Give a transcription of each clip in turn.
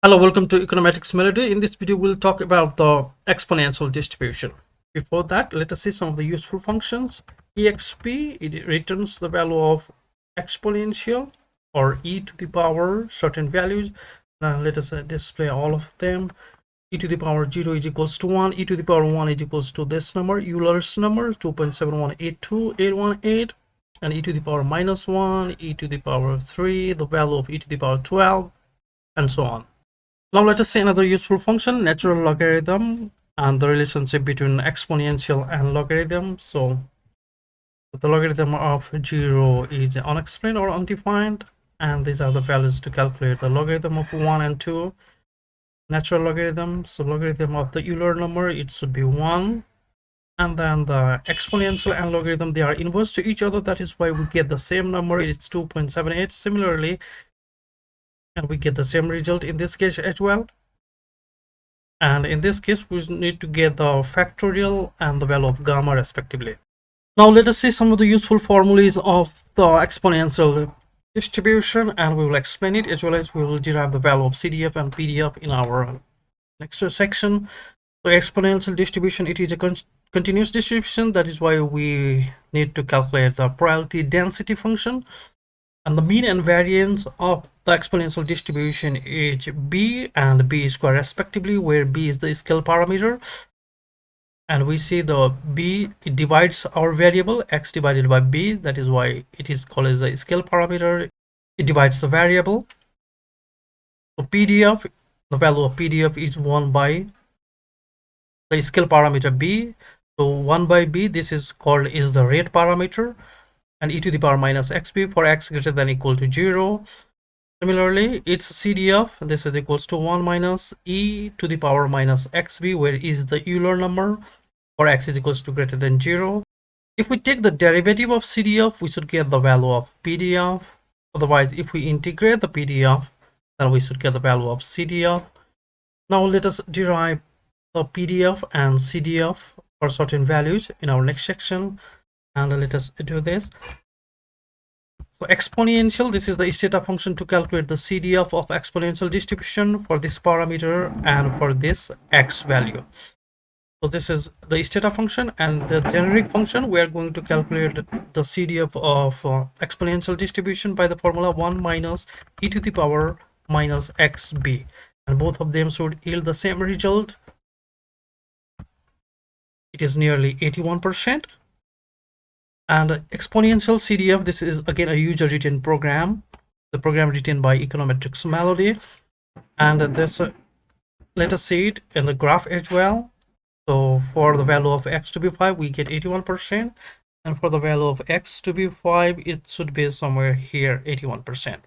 Hello, welcome to Econometrics Melody. In this video, we'll talk about the exponential distribution. Before that, let us see some of the useful functions. exp, it returns the value of exponential or e to the power certain values. Now let us display all of them. E to the power 0 is equals to 1, e to the power 1 is equals to this number, Euler's number 2.7182818, and e to the power minus 1, e to the power 3, the value of e to the power 12, and so on. Now let us see another useful function, natural logarithm, and the relationship between exponential and logarithm. So the logarithm of 0 is unexplained or undefined, and these are the values to calculate the logarithm of 1 and 2. Natural logarithm, so logarithm of the Euler number, it should be 1. And then the exponential and logarithm, they are inverse to each other. That is why we get the same number, it's 2.78. Similarly, and we get the same result in this case as well. And in this case, we need to get the factorial and the value of gamma respectively. Now let us see some of the useful formulas of the exponential distribution, and we will explain it, as well as we will derive the value of CDF and PDF in our next section. So exponential distribution, it is a continuous distribution. That is why we need to calculate the probability density function. And the mean and variance of the exponential distribution is b and b square respectively, where b is the scale parameter. And we see the b, it divides our variable x divided by b. That is why it is called as a scale parameter. It divides the variable. So PDF, the value of PDF is 1 by the scale parameter b. So 1 by b, this is called is the rate parameter, and e to the power minus xb for x greater than equal to 0. Similarly, its CDF, this is equals to 1 minus e to the power minus xb, where e is the Euler number, for x is equals to greater than 0. If we take the derivative of CDF, we should get the value of PDF. Otherwise, if we integrate the PDF, then we should get the value of CDF. Now let us derive the PDF and CDF for certain values in our next section, and let us do this. So exponential, this is the Stata function to calculate the CDF of exponential distribution for this parameter and for this x value. So this is the Stata function, and the generic function, we are going to calculate the CDF of exponential distribution by the formula 1 minus e to the power minus xb, and both of them should yield the same result. It is nearly 81%. And exponential CDF, this is again a user written program, the program written by Econometrics Melody. And this, let us see it in the graph as well. So for the value of x to be 5, we get 81%. And for the value of x to be 5, it should be somewhere here, 81%.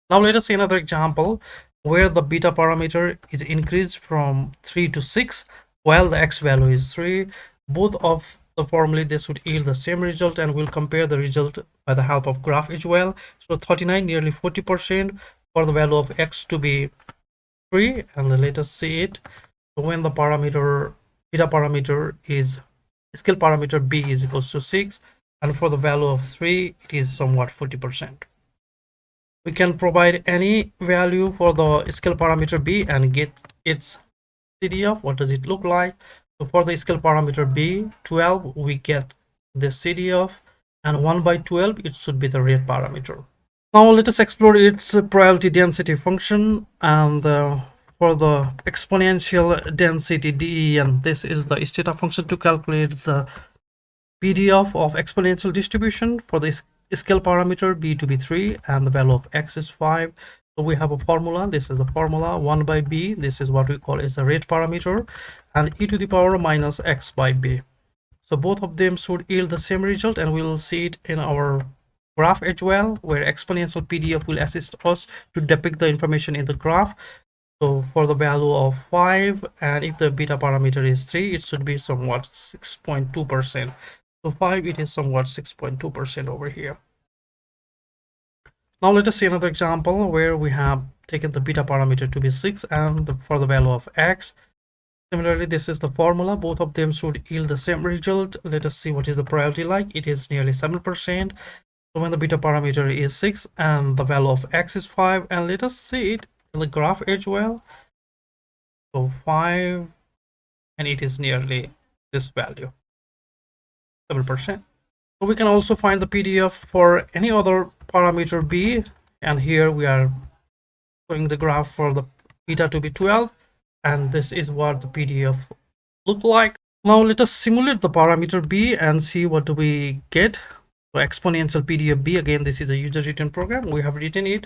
Now let us see another example where the beta parameter is increased from 3 to 6, while the x value is 3. Both of the formula, they should yield the same result, and we'll compare the result by the help of graph as well. So 39, nearly 40% for the value of x to be 3, and let us see it. So when the parameter beta parameter is scale parameter b is equals to 6, and for the value of 3, it is somewhat 40%. We can provide any value for the scale parameter b and get its CDF. What does it look like? So for the scale parameter b, 12, we get the CDF, and 1 by 12, it should be the rate parameter. Now let us explore its probability density function, and for the exponential density den, this is the Stata function to calculate the PDF of exponential distribution for the scale parameter b to be 3 and the value of x is 5. So we have a formula. This is the formula 1 by b. This is what we call is the rate parameter, and e to the power minus x by b. So both of them should yield the same result, and we'll see it in our graph as well, where exponential PDF will assist us to depict the information in the graph. So for the value of 5, and if the beta parameter is 3, it should be somewhat 6.2%. So 5, it is somewhat 6.2% over here. Now let us see another example where we have taken the beta parameter to be 6 and for the value of x. Similarly, this is the formula. Both of them should yield the same result. Let us see what is the probability like. It is nearly 7%. So when the beta parameter is 6 and the value of x is 5, and let us see it the graph as well. So 5, and it is nearly this value, 7%. So we can also find the PDF for any other parameter B, and here we are showing the graph for the beta to be 12, and this is what the PDF look like. Now let us simulate the parameter B and see what do we get. So exponential PDF B, again this is a user written program, we have written it.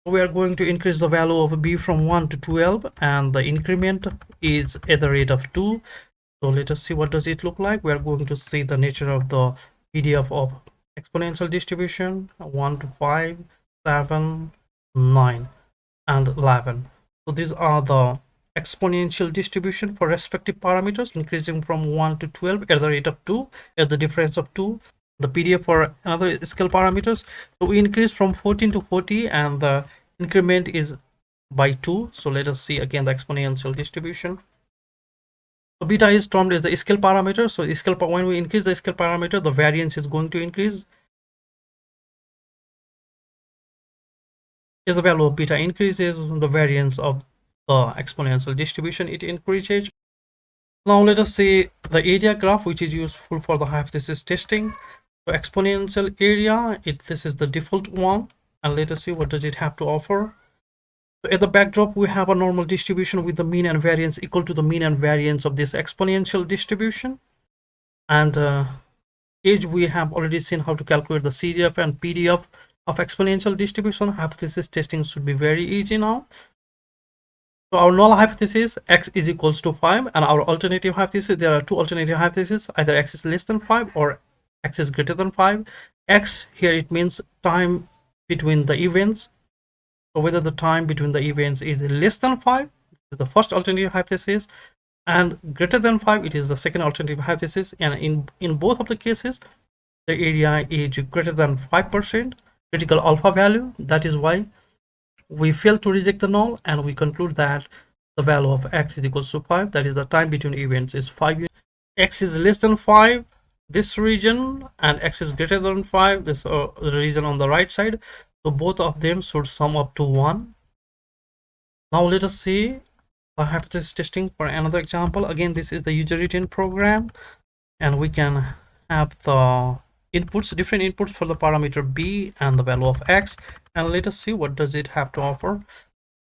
We are going to increase the value of B from 1 to 12, and the increment is at the rate of 2. So let us see what does it look like. We are going to see the nature of the PDF of exponential distribution: 1 to 5, 7, 9, and 11. So these are the exponential distribution for respective parameters, increasing from 1 to 12 at the rate of 2, at the difference of 2. The PDF for another scale parameters, so we increase from 14 to 40, and the increment is by 2. So let us see again the exponential distribution. So beta is termed as the scale parameter. So when we increase the scale parameter, the variance is going to increase. As the value of beta increases, the variance of the exponential distribution it increases. Now let us see the area graph, which is useful for the hypothesis testing. So exponential area, this is the default one, and let us see what does it have to offer. So at the backdrop, we have a normal distribution with the mean and variance equal to the mean and variance of this exponential distribution. And age, we have already seen how to calculate the CDF and PDF of exponential distribution. Hypothesis testing should be very easy now. So our null hypothesis, x is equals to 5, and our alternative hypothesis, there are two alternative hypotheses, either x is less than 5 or x is greater than 5. X here, it means time between the events. So whether the time between the events is less than 5 is the first alternative hypothesis, and greater than 5 it is the second alternative hypothesis. And in both of the cases, the area is greater than 5% critical alpha value. That is why we fail to reject the null, and we conclude that the value of x is equals to 5, that is the time between events is 5 units. X is less than 5, this region, and x is greater than 5, this the region on the right side. So both of them should sum up to 1. Now let us see the hypothesis testing for another example. Again, this is the user written program, and we can have the inputs, different inputs for the parameter b and the value of x, and let us see what does it have to offer.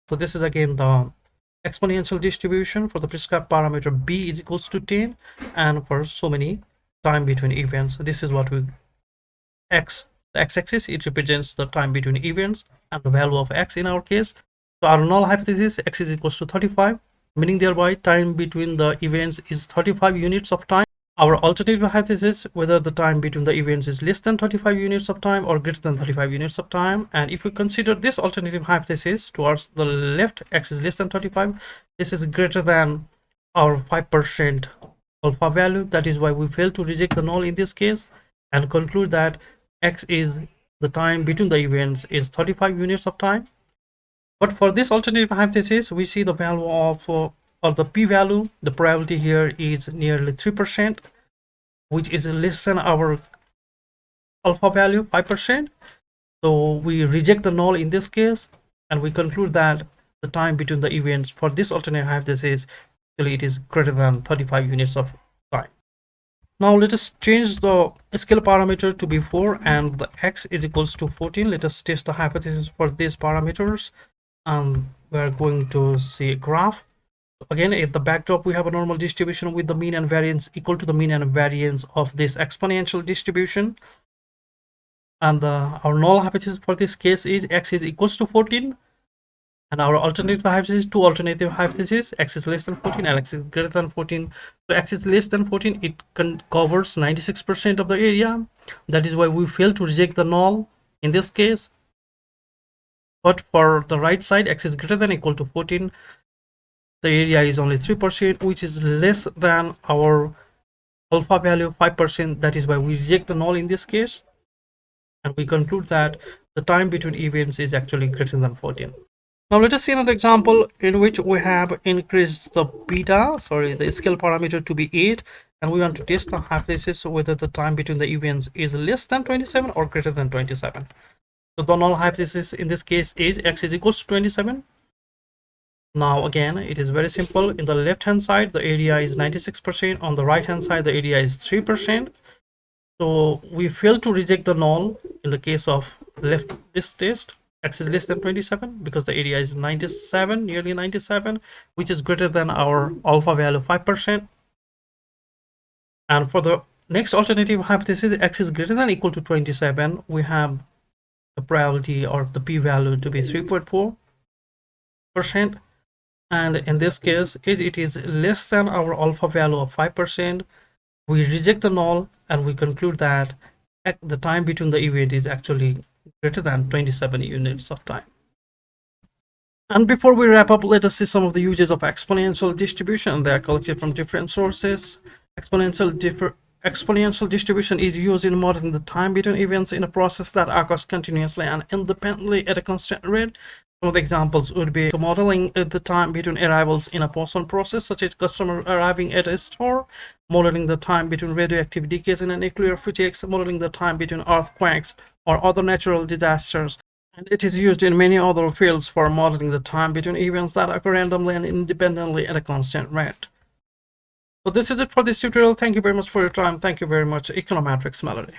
So this is again the exponential distribution for the prescribed parameter b is equals to 10, and for so many time between events. This is what we x, the x-axis, it represents the time between events and the value of x in our case. So our null hypothesis, x is equals to 35, meaning thereby time between the events is 35 units of time. Our alternative hypothesis, whether the time between the events is less than 35 units of time or greater than 35 units of time. And if we consider this alternative hypothesis towards the left, x is less than 35, this is greater than our 5% alpha value. That is why we fail to reject the null in this case, and conclude that x is the time between the events is 35 units of time. But for this alternative hypothesis, we see the value of or the p-value, the probability here is nearly 3%, which is less than our alpha value 5%. So we reject the null in this case, and we conclude that the time between the events for this alternative hypothesis, actually it is greater than 35 units of time. Now let us change the scale parameter to be 4, and the x is equals to 14. Let us test the hypothesis for these parameters, and we're going to see a graph. Again, at the backdrop, we have a normal distribution with the mean and variance equal to the mean and variance of this exponential distribution. And our null hypothesis for this case is x is equals to 14. And our alternative hypothesis, two alternative hypotheses, x is less than 14 and x is greater than 14. So x is less than 14, it covers 96% of the area. That is why we fail to reject the null in this case. But for the right side, x is greater than or equal to 14. The area is only 3%, which is less than our alpha value 5%. That is why we reject the null in this case, and we conclude that the time between events is actually greater than 14. Now let us see another example in which we have increased the the scale parameter to be 8, and we want to test the hypothesis whether the time between the events is less than 27 or greater than 27. So the null hypothesis in this case is x is equals to 27. Now again, it is very simple. In the left hand side, the area is 96%. On the right hand side, the area is 3%. So we fail to reject the null in the case of left this test. X is less than 27 because the area is 97, nearly 97, which is greater than our alpha value 5%. And for the next alternative hypothesis, X is greater than or equal to 27, we have the probability or the p-value to be 3.4%. And in this case, it is less than our alpha value of 5%. We reject the null and we conclude that the time between the event is actually greater than 27 units of time. And before we wrap up, let us see some of the uses of exponential distribution. They are collected from different sources. Exponential distribution is used in modeling the time between events in a process that occurs continuously and independently at a constant rate. Some of the examples would be modeling the time between arrivals in a Poisson process, such as customer arriving at a store, modeling the time between radioactive decays in a nuclear physics, modeling the time between earthquakes or other natural disasters. And it is used in many other fields for modeling the time between events that occur randomly and independently at a constant rate. So this is it for this tutorial. Thank you very much for your time. Thank you very much, Econometrics Melody.